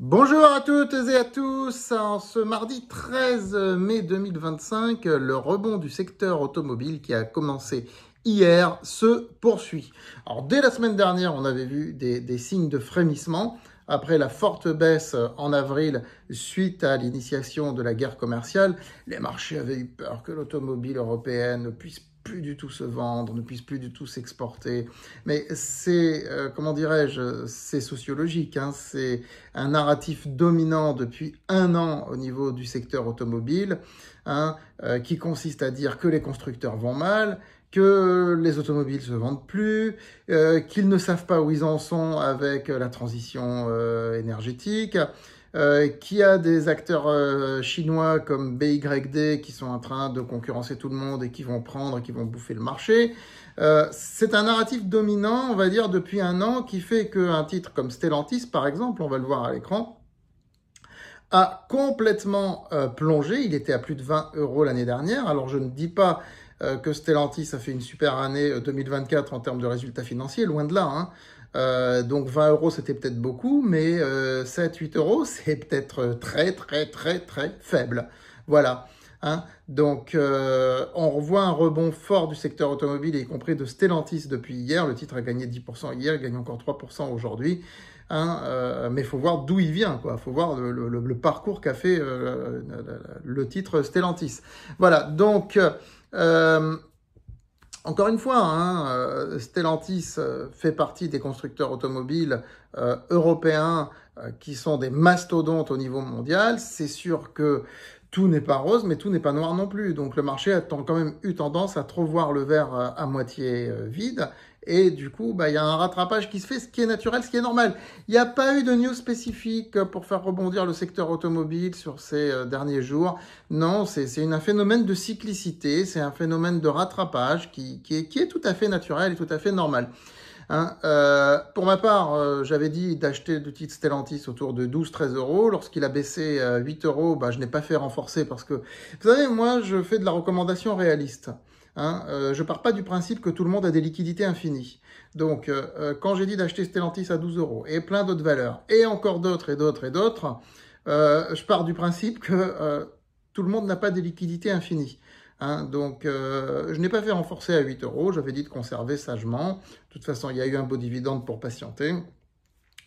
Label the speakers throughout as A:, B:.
A: Bonjour à toutes et à tous. En ce mardi 13 mai 2025, le rebond du secteur automobile qui a commencé hier se poursuit. Alors, dès la semaine dernière, on avait vu des signes de frémissement après la forte baisse en avril suite à l'initiation de la guerre commerciale. Les marchés avaient eu peur que l'automobile européenne ne puisse plus du tout se vendre, ne puisse plus du tout s'exporter. Mais c'est, comment dirais-je, c'est sociologique, hein, c'est un narratif dominant depuis un an au niveau du secteur automobile, hein, qui consiste à dire que les constructeurs vont mal, que les automobiles se vendent plus, qu'ils ne savent pas où ils en sont avec la transition énergétique, qu'il y a des acteurs chinois comme BYD qui sont en train de concurrencer tout le monde et qui vont prendre et qui vont bouffer le marché. C'est un narratif dominant, on va dire, depuis un an, qui fait qu'un titre comme Stellantis, par exemple, on va le voir à l'écran, a complètement plongé. Il était à plus de 20 € l'année dernière. Alors je ne dis pas que Stellantis a fait une super année 2024 en termes de résultats financiers, loin de là, hein. Donc 20 € c'était peut-être beaucoup, mais 7-8 €, c'est peut-être très faible. Voilà. Hein. Donc on revoit un rebond fort du secteur automobile, y compris de Stellantis depuis hier. Le titre a gagné 10% hier, il gagne encore 3% aujourd'hui. Hein, mais il faut voir d'où il vient, quoi. Il faut voir le parcours qu'a fait le titre Stellantis. Voilà, donc encore une fois, hein, Stellantis fait partie des constructeurs automobiles européens qui sont des mastodontes au niveau mondial. C'est sûr que tout n'est pas rose, mais tout n'est pas noir non plus. Donc le marché a quand même eu tendance à trop voir le verre à moitié vide. Et du coup, il y a un rattrapage qui se fait, ce qui est naturel, ce qui est normal. Il n'y a pas eu de news spécifique pour faire rebondir le secteur automobile sur ces derniers jours. Non, c'est un phénomène de cyclicité, c'est un phénomène de rattrapage qui est tout à fait naturel et tout à fait normal. Hein, pour ma part, j'avais dit d'acheter le titre Stellantis autour de 12-13 €. Lorsqu'il a baissé à 8 €, je n'ai pas fait renforcer parce que, vous savez, moi, je fais de la recommandation réaliste. Hein, je pars pas du principe que tout le monde a des liquidités infinies. Donc, quand j'ai dit d'acheter Stellantis à 12 € et plein d'autres valeurs, et encore d'autres et d'autres et d'autres, je pars du principe que tout le monde n'a pas des liquidités infinies. Hein, donc, je n'ai pas fait renforcer à 8 €, j'avais dit de conserver sagement. De toute façon, il y a eu un beau dividende pour patienter.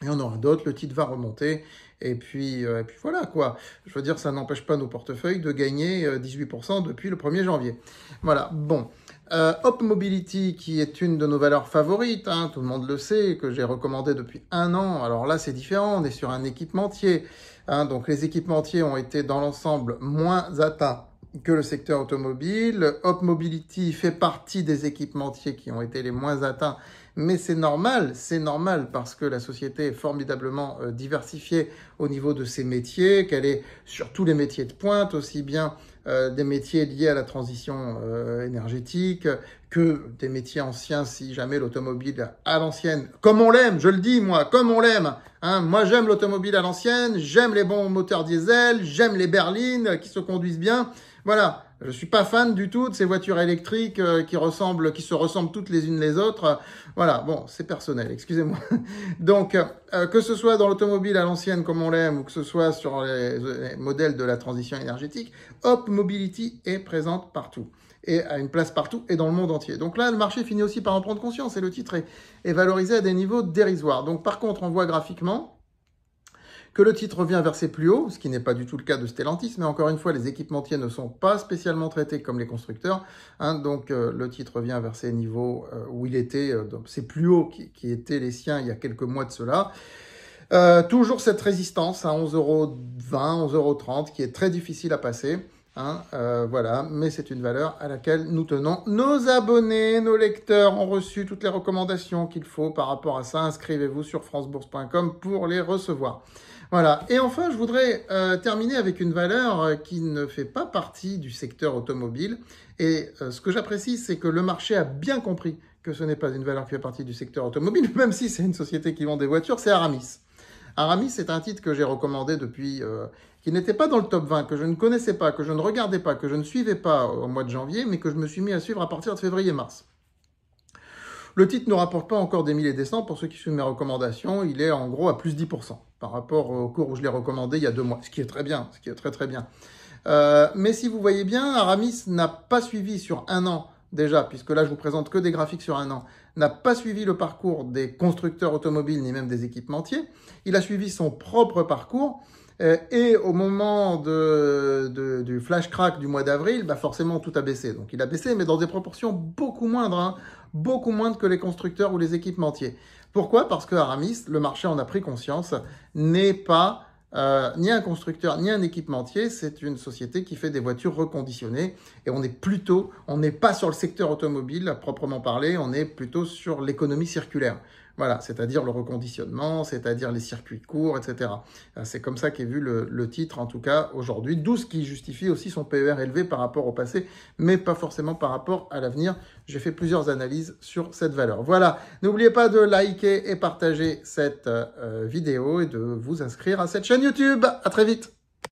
A: Et on aura d'autres, le titre va remonter, et puis voilà quoi. Je veux dire, ça n'empêche pas nos portefeuilles de gagner 18% depuis le 1er janvier. Voilà, bon. Hop Mobility, qui est une de nos valeurs favorites, hein, tout le monde le sait, que j'ai recommandé depuis un an. Alors là, c'est différent, on est sur un équipementier. Hein, donc les équipementiers ont été dans l'ensemble moins atteints que le secteur automobile. Hop Mobility fait partie des équipementiers qui ont été les moins atteints, mais c'est normal parce que la société est formidablement diversifiée au niveau de ses métiers, qu'elle est sur tous les métiers de pointe, aussi bien des métiers liés à la transition énergétique que des métiers anciens, si jamais l'automobile à l'ancienne, comme on l'aime, je le dis moi, comme on l'aime. Hein, moi j'aime l'automobile à l'ancienne, j'aime les bons moteurs diesel, j'aime les berlines qui se conduisent bien. Voilà, je suis pas fan du tout de ces voitures électriques qui se ressemblent toutes les unes les autres. Voilà, bon, c'est personnel, excusez-moi. Donc, que ce soit dans l'automobile à l'ancienne comme on l'aime, ou que ce soit sur les modèles de la transition énergétique, Hop Mobility est présente partout et a une place partout et dans le monde entier. Donc là, le marché finit aussi par en prendre conscience et le titre est valorisé à des niveaux dérisoires. Donc par contre, on voit graphiquement que le titre revient vers ses plus hauts, ce qui n'est pas du tout le cas de Stellantis, mais encore une fois, les équipementiers ne sont pas spécialement traités comme les constructeurs, hein, donc le titre revient vers ses niveaux où il était, ses plus hauts qui étaient les siens il y a quelques mois de cela. Toujours cette résistance à 11,20 €, 11,30 € qui est très difficile à passer. Hein, voilà, mais c'est une valeur à laquelle nous tenons. Nos abonnés, nos lecteurs ont reçu toutes les recommandations qu'il faut par rapport à ça. Inscrivez-vous sur francebourse.com pour les recevoir. Voilà. Et enfin, je voudrais terminer avec une valeur qui ne fait pas partie du secteur automobile. Et ce que j'apprécie, c'est que le marché a bien compris que ce n'est pas une valeur qui fait partie du secteur automobile, même si c'est une société qui vend des voitures, c'est Aramis. Aramis, c'est un titre que j'ai recommandé depuis, qui n'était pas dans le top 20, que je ne connaissais pas, que je ne regardais pas, que je ne suivais pas au mois de janvier, mais que je me suis mis à suivre à partir de février-mars. Le titre ne rapporte pas encore des milliers et des cents. Pour ceux qui suivent mes recommandations, il est en gros à plus 10%. par rapport au cours où je l'ai recommandé il y a 2 mois, ce qui est très bien, ce qui est très très bien. Mais si vous voyez bien, Aramis n'a pas suivi sur 1 an déjà, puisque là je vous présente que des graphiques sur 1 an, n'a pas suivi le parcours des constructeurs automobiles ni même des équipementiers. Il a suivi son propre parcours. Et au moment du flash crack du mois d'avril, bah forcément tout a baissé. Donc il a baissé, mais dans des proportions beaucoup moindres, hein, beaucoup moindres que les constructeurs ou les équipementiers. Pourquoi? Parce que Aramis, le marché en a pris conscience, n'est pas ni un constructeur ni un équipementier, c'est une société qui fait des voitures reconditionnées. Et on n'est pas sur le secteur automobile à proprement parler, on est plutôt sur l'économie circulaire. Voilà, c'est-à-dire le reconditionnement, c'est-à-dire les circuits courts, etc. C'est comme ça qu'est vu le titre, en tout cas, aujourd'hui, d'où ce qui justifie aussi son PER élevé par rapport au passé, mais pas forcément par rapport à l'avenir. J'ai fait plusieurs analyses sur cette valeur. Voilà, n'oubliez pas de liker et partager cette vidéo et de vous inscrire à cette chaîne YouTube. À très vite.